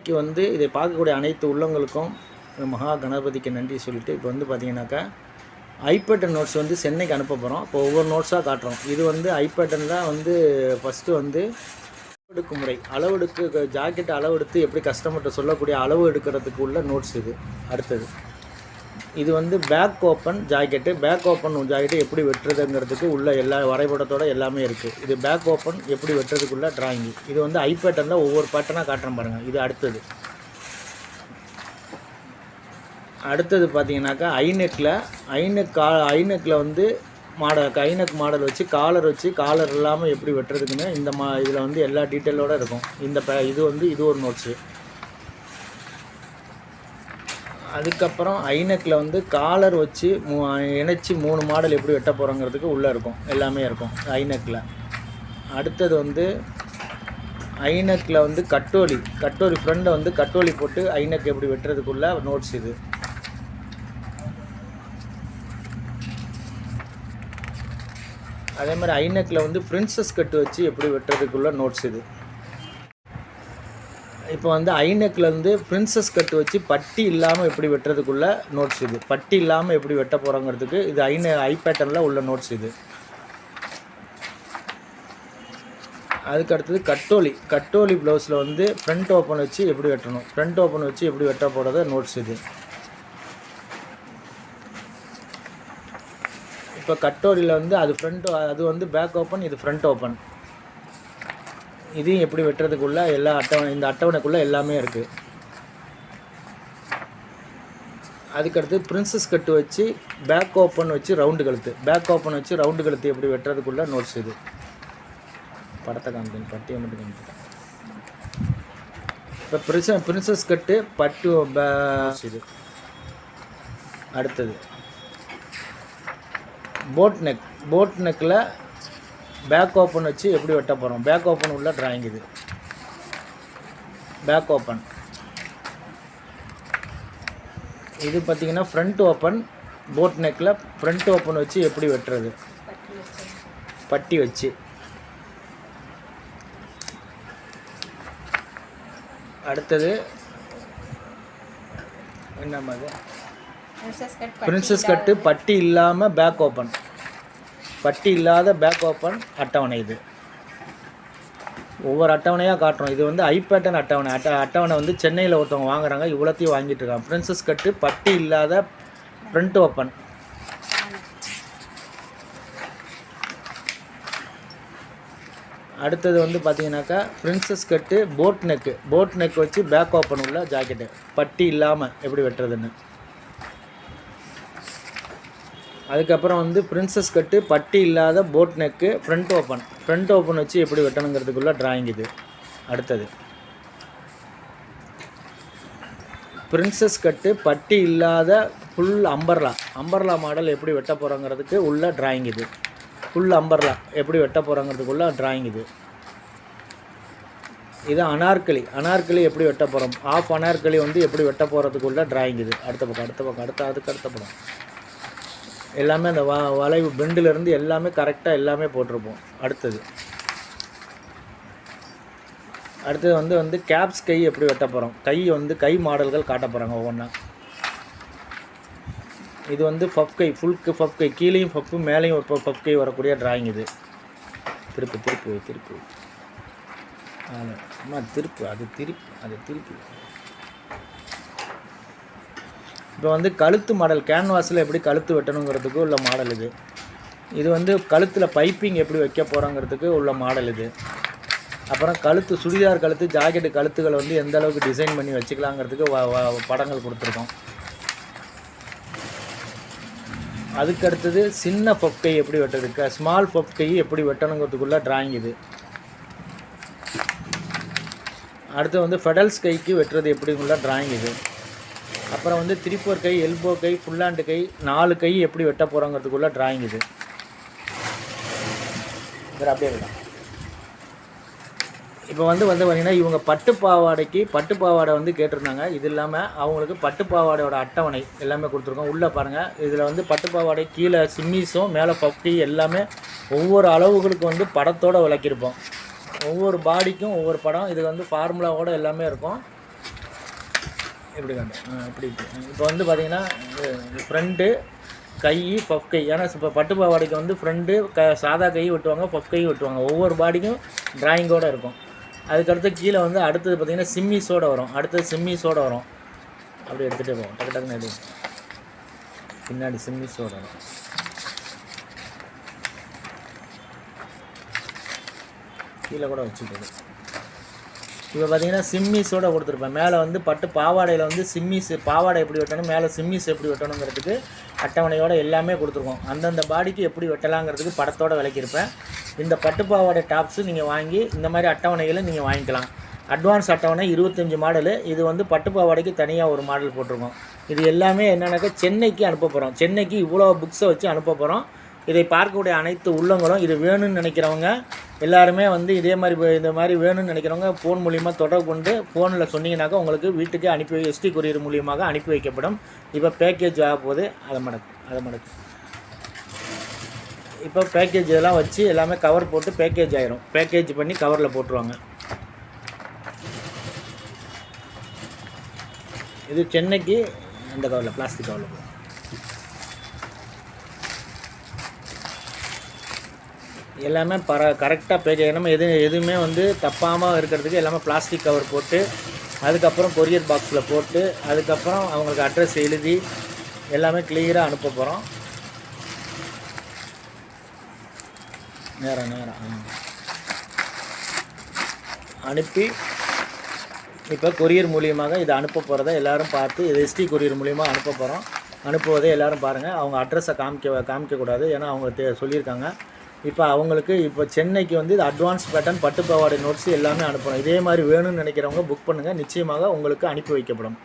இன்றைக்கி வந்து இதை பார்க்கக்கூடிய அனைத்து உள்ளவங்களுக்கும் மகா கணபதிக்கு நன்றி சொல்லிவிட்டு இப்போ வந்து பார்த்திங்கனாக்கா ஐபேட்டர்ன் நோட்ஸ் வந்து சென்னைக்கு அனுப்ப போகிறோம். இப்போ ஒவ்வொரு நோட்ஸாக காட்டுறோம். இது வந்து ஐபேட்டர்னில் வந்து ஃபஸ்ட்டு வந்து அளவெடுக்கு முறை, அளவெடுக்கு ஜாக்கெட் அளவெடுத்து எப்படி கஸ்டமர்கிட்ட சொல்லக்கூடிய அளவு எடுக்கிறதுக்கு உள்ள நோட்ஸ் இது. அடுத்தது இது வந்து back open jacket. Back open jacket எப்படி வெட்டுறதுங்கிறதுக்கு உள்ள எல்லா வரைபடத்தோடு எல்லாமே இருக்குது. இது பேக் ஓப்பன் எப்படி வெட்டுறதுக்குள்ள டிராயிங்கு. இது வந்து ஐபேட்டர்னில் ஒவ்வொரு பேட்டர்னாக காட்டுறேன் பாருங்கள். இது அடுத்தது பார்த்தீங்கன்னாக்கா ஐநெக்கில் வந்து ஐநெக் மாடல் வச்சு காலர் இல்லாமல் எப்படி வெட்டுறதுக்குன்னு இந்த இதில் வந்து எல்லா டீட்டெயிலோடு இருக்கும். இது ஒரு நோட்ஸு. அதுக்கப்புறம் ஐநெக்கில் வந்து காலர் வச்சு இணைச்சி 3 மாடல் எப்படி வெட்ட போகிறோங்கிறதுக்கு உள்ளே இருக்கும், எல்லாமே இருக்கும் ஐநெக்கில். அடுத்தது வந்து ஐநெக்கில் வந்து கட்டோலி ஃப்ரெண்டை வந்து கட்டோலி போட்டு ஐநெக் எப்படி வெட்டுறதுக்குள்ள நோட்ஸ் இது. அதே மாதிரி ஐநெக்கில் வந்து பிரின்சஸ் கட்டு வச்சு எப்படி வெட்டுறதுக்குள்ள நோட்ஸ் இது. இப்போ வந்து ஐநெக்கில் வந்து பிரின்சஸ் கட்டு வச்சு பட்டி இல்லாமல் எப்படி வெட்டுறதுக்குள்ள நோட்ஸ் இது. பட்டி இல்லாமல் எப்படி வெட்ட போகிறோங்கிறதுக்கு இது ஐபேட்டர்னில் உள்ள நோட்ஸ் இது. அதுக்கு அடுத்தது கட்டோலி ப்ளவுஸில் வந்து ஃப்ரண்ட் ஓப்பன் வச்சு எப்படி வெட்டணும், ஃப்ரண்ட் ஓப்பன் வச்சு எப்படி வெட்ட போகிறத நோட்ஸ் இது. இப்போ கட்டோலியில் வந்து அது வந்து பேக் ஓப்பன், இது ஃப்ரண்ட் ஓப்பன். இதையும் எப்படி வெட்டுறதுக்குள்ள எல்லா இந்த அட்டவணைக்குள்ளே எல்லாமே இருக்குது. அதுக்கடுத்து பிரின்சஸ் கட்டு வச்சு பேக் ஓப்பன் வச்சு ரவுண்டு கழுத்து எப்படி வெட்டுறதுக்குள்ள நோட்ஸ் இது. படத்தை காமிக்கணும், பட்டியை மட்டும் காமிக்கணும். இப்போ பிரின்சஸ் கட்டு பட்டு இது. அடுத்தது போட் நெக்கில் பேக் ஓப்பன் வச்சு எப்படி வெட்ட போகிறோம். பேக் ஓப்பன் உள்ள டிராயிங் இது. பேக் ஓப்பன் இது பார்த்திங்கன்னா ஃப்ரண்ட் ஓப்பன். போட் நெக்கில் ஃப்ரண்ட் ஓப்பன் வச்சு எப்படி வெட்டுறது, பட்டி வச்சு. அடுத்தது என்ன மாதிரி பிரின்சஸ் கட்டு பட்டி இல்லாமல் பேக் ஓப்பன், பட்டி இல்லாத பேக் ஓப்பன் அட்டவணை இது. ஒவ்வொரு அட்டவணையாக காட்டுறோம். இது வந்து ஐபேட்டர்ன் அட்டவணை வந்து சென்னையில் ஒருத்தவங்க வாங்குறாங்க, இவ்வளோத்தையும் வாங்கிட்டு இருக்காங்க. பிரின்சஸ் கட்டு பட்டி இல்லாத ஃப்ரண்ட் ஓப்பன். அடுத்தது வந்து பார்த்தீங்கன்னாக்கா பிரின்சஸ் கட்டு போட் நெக் வச்சு பேக் ஓப்பன் உள்ள ஜாக்கெட்டு பட்டி இல்லாமல் எப்படி வெட்டுறதுன்னு. அதுக்கப்புறம் வந்து பிரின்சஸ் கட்டு பட்டி இல்லாத போட் நெக்கு ஃப்ரண்ட் ஓப்பன் வச்சு எப்படி வெட்டணுங்கிறதுக்குள்ள டிராயிங் இது. அடுத்தது பிரின்சஸ் கட்டு பட்டி இல்லாத ஃபுல் அம்பர்லா மாடல் எப்படி வெட்ட போகிறோங்கிறதுக்கு உள்ள டிராயிங் இது. ஃபுல் அம்பர்லா எப்படி வெட்ட போகிறோங்கிறதுக்குள்ள டிராயிங் இது. இது அனார்கலி எப்படி வெட்ட போகிறோம், ஆஃப் அனார்கலி வந்து எப்படி வெட்ட போகிறதுக்குள்ள டிராயிங் இது. அடுத்த படம் எல்லாமே அந்த வளைவு பெண்டிலேருந்து எல்லாமே கரெக்டாக எல்லாமே போட்டிருப்போம். அடுத்தது வந்து கேப்ஸ் கை எப்படி வெட்ட போகிறோம், கை மாடல்கள் காட்ட போகிறாங்க ஒவ்வொன்றா. இது வந்து பஃப் கை, ஃபுல் பஃப் கை, கீழேயும் பஃப்பு மேலேயும் ஒரு பஃப் கை வரக்கூடிய டிராயிங் இது. திருப்பு அம்மா திருப்பி. இப்போ வந்து கழுத்து மாடல், கேன்வாஸில் எப்படி கழுத்து வெட்டணுங்கிறதுக்கு உள்ள மாடல் இது. இது வந்து கழுத்தில் பைப்பிங் எப்படி வைக்க போகிறோங்கிறதுக்கு உள்ள மாடல் இது. அப்புறம் சுடிதார் கழுத்து, ஜாக்கெட்டு கழுத்துக்களை வந்து எந்த அளவுக்கு டிசைன் பண்ணி வச்சுக்கலாங்கிறதுக்கு படங்கள் கொடுத்துருக்கோம். அதுக்கடுத்தது சின்ன பஃப் கை எப்படி வெட்டுறதுக்கு, ஸ்மால் பஃப் கை எப்படி வெட்டணுங்கிறதுக்குள்ள டிராயிங் இது. அடுத்து வந்து ஃபெடல்ஸ் கைக்கு வெட்டுறது எப்படிங்குள்ள டிராயிங் இது. அப்புறம் வந்து 3/4 கை, எல்போ கை, ஃபுல்லாண்டு கை, 4 கை எப்படி வெட்ட போகிறோங்கிறதுக்குள்ள டிராயிங் இது. அப்படியே இருக்கலாம். இப்போ வந்து பார்த்திங்கன்னா இவங்க பட்டுப்பாவாடை வந்து கேட்டிருந்தாங்க. இது இல்லாமல் அவங்களுக்கு பட்டுப்பாவாடையோட அட்டவணை எல்லாமே கொடுத்துருக்கோம். உள்ளே பாருங்கள், இதில் வந்து பட்டுப்பாவாடை கீழே சிம்மிஸும் மேலே பப்டி எல்லாமே ஒவ்வொரு அளவுகளுக்கு வந்து படத்தோடு விளக்கியிருப்போம். ஒவ்வொரு பாடிக்கும் ஒவ்வொரு படம். இது வந்து ஃபார்முலாவோடு எல்லாமே இருக்கும். இப்படி காட்டு இப்படி இப்போ வந்து பார்த்திங்கன்னா ஃப்ரண்ட்டு கை பஃப் கை. ஏன்னா இப்போ பட்டு பாவாடைக்கு வந்து ஃப்ரண்ட்டு சாதா கை வெட்டுவாங்க, பஃப் கை வெட்டுவாங்க. ஒவ்வொரு பாடிக்கும் ட்ராயிங்கோடு இருக்கும். அதுக்கடுத்து கீழே வந்து அடுத்தது பார்த்திங்கன்னா சிம்மிஸோடு வரும். அடுத்தது சிம்மிஸோடு வரும். அப்படி எடுத்துகிட்டே போவோம். டக்கு டக்குன்னு எடு. பின்னாடி சிம்மிஸோடு வரும். கீழே கூட வச்சுக்கணும். இப்போ பார்த்தீங்கன்னா சிம்மிஸோடு கொடுத்துருப்பேன். மேலே வந்து பட்டு பாவாடையில் வந்து சிம்மிஸ் பாவாடை எப்படி வெட்டணும், மேலே சிம்மிஸ் எப்படி வெட்டணுங்கிறதுக்கு அட்டவணையோடு எல்லாமே கொடுத்துருக்கோம். அந்தந்த பாடிக்கு எப்படி வெட்டலாங்கிறதுக்கு படத்தோடு விளக்கியிருப்பேன். இந்த பட்டு பாவாடை டாப்ஸு நீங்கள் வாங்கி இந்த மாதிரி அட்டவணைகளை நீங்கள் வாங்கிக்கலாம். அட்வான்ஸ் அட்டவணை 25 மாடலு. இது வந்து பட்டு பாவாடைக்கு தனியாக ஒரு மாடல் போட்டிருக்கோம். இது எல்லாமே என்னென்னாக்கா சென்னைக்கு அனுப்ப போகிறோம். சென்னைக்கு இவ்வளோ புக்ஸை வச்சு அனுப்ப போகிறோம். இதை பார்க்கக்கூடிய அனைத்து உள்ளங்களும் இது வேணும்னு நினைக்கிறவங்க எல்லாருமே வந்து இதே மாதிரி இந்த மாதிரி வேணும்னு நினைக்கிறவங்க ஃபோன் மூலிமா தொடர்பு கொண்டு ஃபோனில் சொன்னீங்கன்னாக்கா உங்களுக்கு வீட்டுக்கு அனுப்பி எஸ்டி கொரியர் மூலியமாக அனுப்பி வைக்கப்படும். இப்போ பேக்கேஜ் ஆக போகுது. அதை மடக்கு இப்போ பேக்கேஜ் இதெல்லாம் வச்சு எல்லாமே கவர் போட்டு பேக்கேஜ் ஆயிரும். பேக்கேஜ் பண்ணி கவரில் போட்டுருவாங்க. இது சென்னைக்கு அந்த கவரில் பிளாஸ்டிக் கவரில் போகும். எல்லாமே கரெக்டாக பேக்கேஜ். நம்ம எதுவுமே வந்து தப்பாமல் இருக்கிறதுக்கு எல்லாமே பிளாஸ்டிக் கவர் போட்டு அதுக்கப்புறம் கொரியர் பாக்ஸில் போட்டு அதுக்கப்புறம் அவங்களுக்கு அட்ரஸ் எழுதி எல்லாமே கிளியராக அனுப்ப போகிறோம். நேரம் அனுப்பி இப்போ கொரியர் மூலியமாக இதை அனுப்ப போகிறத எல்லோரும் பார்த்து இது எஸ்டி கொரியர் மூலியமாக அனுப்ப போகிறோம். அனுப்புவதை எல்லோரும் பாருங்கள். அவங்க அட்ரஸை காமிக்கக்கூடாது. ஏன்னா அவங்க சொல்லியிருக்காங்க. இப்போ அவங்களுக்கு இப்போ சென்னைக்கு வந்து இது அட்வான்ஸ் பேட்டர்ன் பட்டு பாவாடை நோட்ஸ் எல்லாமே அனுப்பணும். இதே மாதிரி வேணும்னு நினைக்கிறவங்க புக் பண்ணுங்கள். நிச்சயமாக உங்களுக்கு அனுப்பி வைக்கப்படும்.